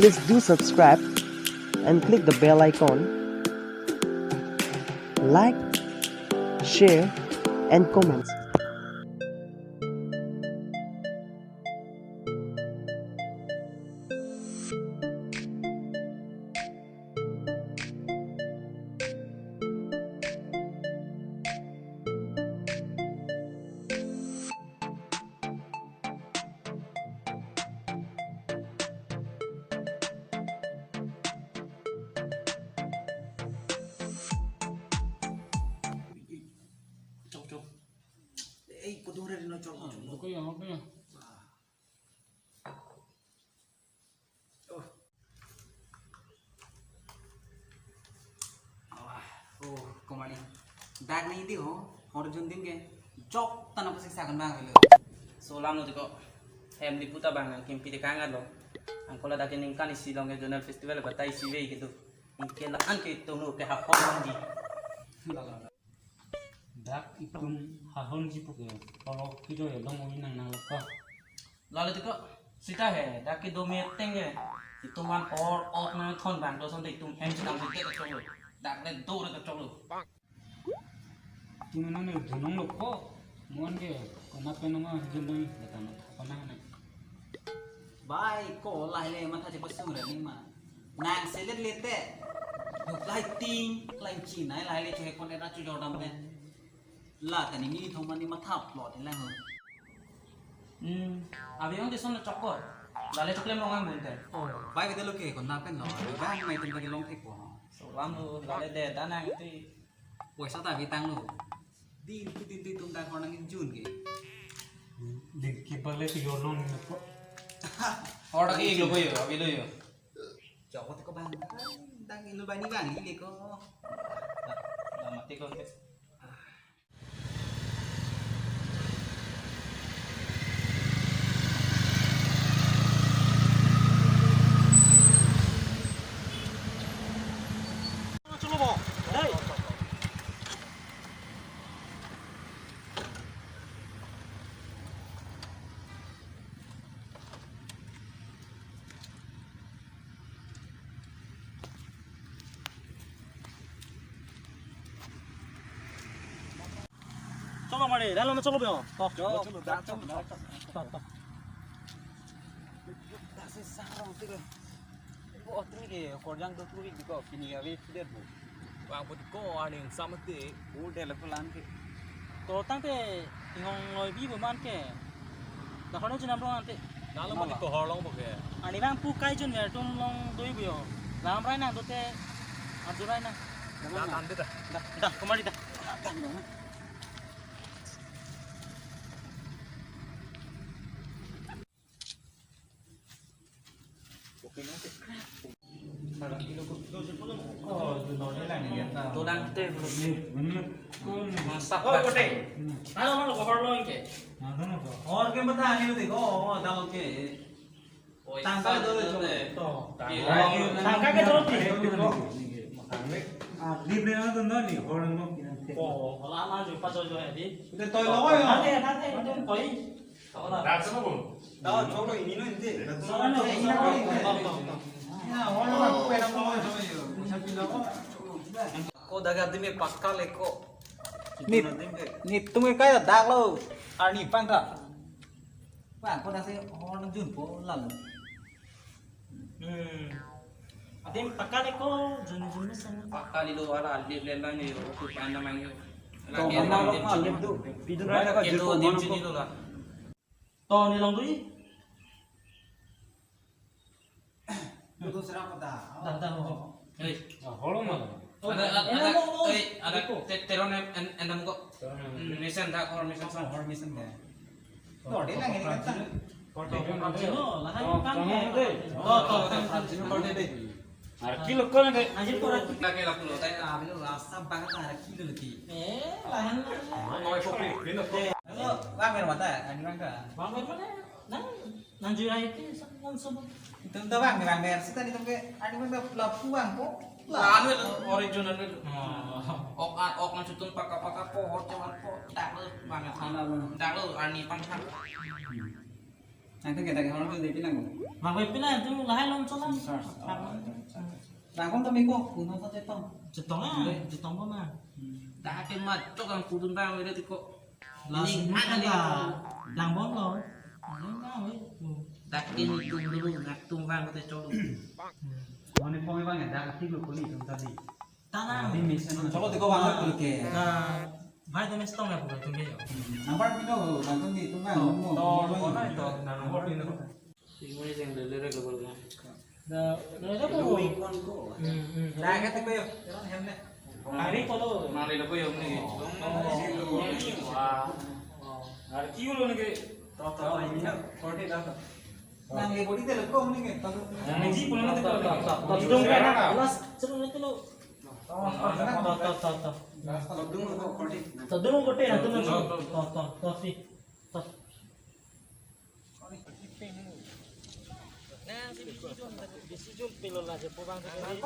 Please do subscribe and click the bell icon. Like, share, and comment. Kemana? Dag nih itu, orang juntin ke, jok tanah pasir sakan bang lo. Solam lo tiko, hem di puta bang, kimpi di kangar lo. Angkola dak yang kan isi long regional festival batai isi way gitu. Ingke lah angke itu lo ke hapon mandi. Dak ikum hahon jipu ke, kalau kita ya dong mau nang nang lokal. Lalu tiko, sita he, dak ke dometeng ya. Itu man or nang thon bang, do sonte itu hem sedang sita ke colo. Dak le do ke colo. Gimana nih, dunong lo kok, muan ke, kenapa nama jendong datang apa nang? Baik, kok lah le mata cepat sumber ni mah. Nang selet lete, lai ting, lai Cina, lai le cewek kon era cuci orang deh. Lah kan ini thong ni mata plot ni lah. Abi yang di sana cokor. Lalu coklat mau ngambil deh. Baik kita lo ke kon napen lo, bang mai tempat di long tek ko. Solam lo, lalu deh tanah itu. Wes tak bitang lo. Di tung dah orang nangin jun ke. Dengkimo Apam nih kok. Orang ini lo boyo, abi lo yo. Jawab tu ko bang. Dang ilu bani bang ini ko. Lah mati kau ke. চলো মারে রেল চলো বেও Cholo, dah cholo. Dasar sarang tu ke. Oh, tu ni ke korjang tu tuli di ko kini awe tidak bu. Wang put ko ane sama te, udah lepas lan ke. তো তাতে ইহং লই বি বমান কে দখনো জিনাম রং আনতে Nalam mati ko horlong bu ke. ani bang pu kai jon mer tum long doi bio lam rai na dote aju rai na Dah tanda dah. dah kemari dah Tulang teh Bener, kau masak. oh kote halo halo ko horlo ke ada apa? Or ke bata ni tu ko, dah oke. Tangkal tu to Iya. tangka ke dorot ti Di mana tu nih, orang mau kinante. oh lama jo pa jo jo di Kita toy lawa ya. tate koi Dah cholo ini no inte. soalnya Ya, orang mah ku pernah lawa sama yo. Sabi lawa. Ko daga dime pakka leko. Ni तुम्हें काय दाग लो आणि पांढरा पहा कोणाचे हॉर्न जून पो लाल adim pakale ko jun jun san Pakali lo ala alif lelang yo, tu panda mang yo. to mana lo mal itu pidun ra ka Itu jero dim mono sini ko lo lah. to ni long dui itu serang kota dah dah Hei, Orang mana? ada teron endam kok. Mission tak or mission sang. hormisen deh to de lang ini kan Jelo, lah hayo kan ke. jero ko de Arki lo kau nih. Anjir ko raki. Lagi lah pulau tay. ah bilo rasa banget lah kilo lagi Lahan. noi kopi rino ko halo wa mer mata ani mangka Bang mana? Nang nang jurai ke sang sobo. itu tuh bang mer sita di tempe ani mangka lapuang po Anu original itu. Ok nang sutun paka pohon cawan po. Tak lu banget. Tak lu ani pangkang. Ang kita orang tu dia bilang. Makai pila tu lahai long cholan. Rangkong kami kok, kuno saja tong. Cetong apa mah? Dah ke mat tu kan kudun bang dia tu kok. Lah semua kan dah langbon lo. Dah ke ni tung dulu nak tung bang kita coba. Mana pun bang dah aktif lu kuli tu tadi. Tanah. Ini mission. Coba tiko bang kuli ke. Nah, भाई तुम्हें स्टॉक है पूरा तुम ये Nampak video rangkong di tengah. तो कौन है तो ना नंबर भी ना Ini yang lele global kan. dah dah तो Dah kata ko yo. Hemne. hari kalau Mari lepo yo ni. hari क्यों लोग के Toto ini nak 40 dah. Nang le body te lekong ni ke. नहीं जी पुलिस ने तो तुम क्या ना प्लस चलो ना चलो तो दोनों कोटे ना दोनों तो सी तो decision pelo lah je pobang tu ni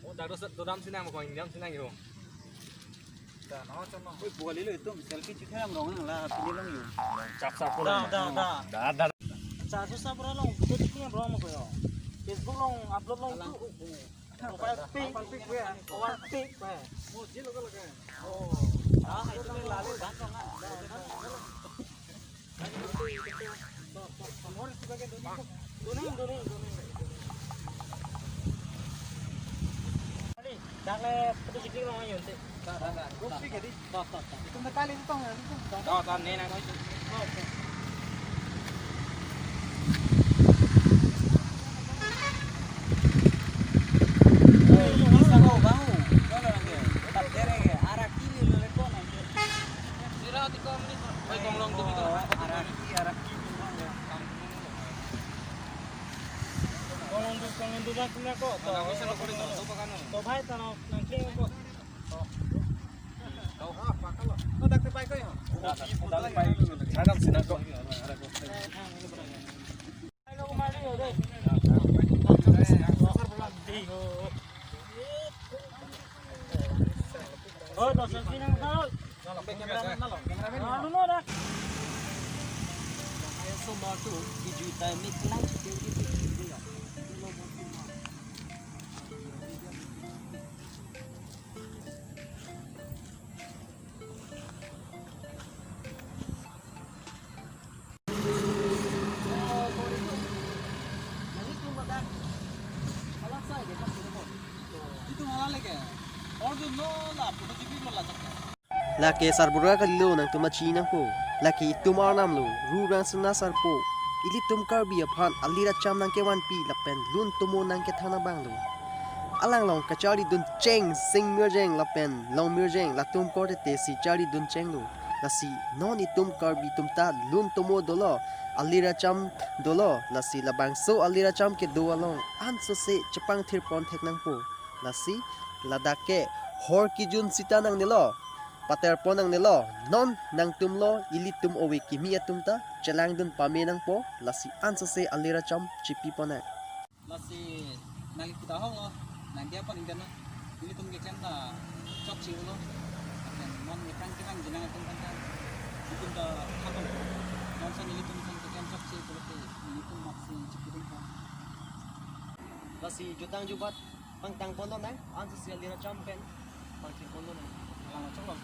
Oh, dah dodam sinang mo ko, indiam sinang yo. Dah, no chono. Oi, buali lo itu selfie chithe am rong la pili long yo. Chap chap pura. Dah. Cha susah pura long tu ni am rong mo ko yo Facebook long upload long tu profile pic one pic pe mo ji lo lage oh ah itu ni lale gan rong Doni. Dak le putu sikit long ayo nanti. Dah. Gopi ke di? Tak. Itu nakali itu tong. Kan ni nak itu. Kalau tu dah punya kok. To bhai tano nangking kok. Oh, dah terpai ko yo. Dah terpai. Sadam sinang ko. Ayo kemari yo deh. Oh, dah selfie nang tao. Dulu dah. Semua tu digital ni kelang gitu. Itu malah lagi. Or tu no lah, putu jipi lo lah tak. Laki sarbura kalilo nang tuma chinang po. Laki tumar namlo rurang sena sarpo. Ili tum Karbi Apam alira cham nang ke wan pi lapen lun tumo nang ke thana banglo. Alang long kachari dun cheng sing mirjeng lapen long mirjeng la tum korte te si chari dun cheng lo. Lasi non itum Karbi tum ta lun tumo dolo alira cham dolo lasi labang so alira cham ke do along anso se chapang thir pon thek nang po. Lasi ladake hor ki jun sita nang nilo. Pater po nang nilo, non nang tumlo ili tum owe kimi atumta chalang dun pame nang po lasi ansa se alira cham chipi po na. Lasi nang kita ho lo. Nang dia pa ning dana. Ini tum ke chanda chok chi lo. Dan mon ni kang kang jenang tum kan. Itu dah khatam. Non sa ini tum ke chok chi ko ke ini tum maksi chipi tum ka. Lasi jutang jubat pangtang po na ansa se alira cham pen pangting po na. Kalau coba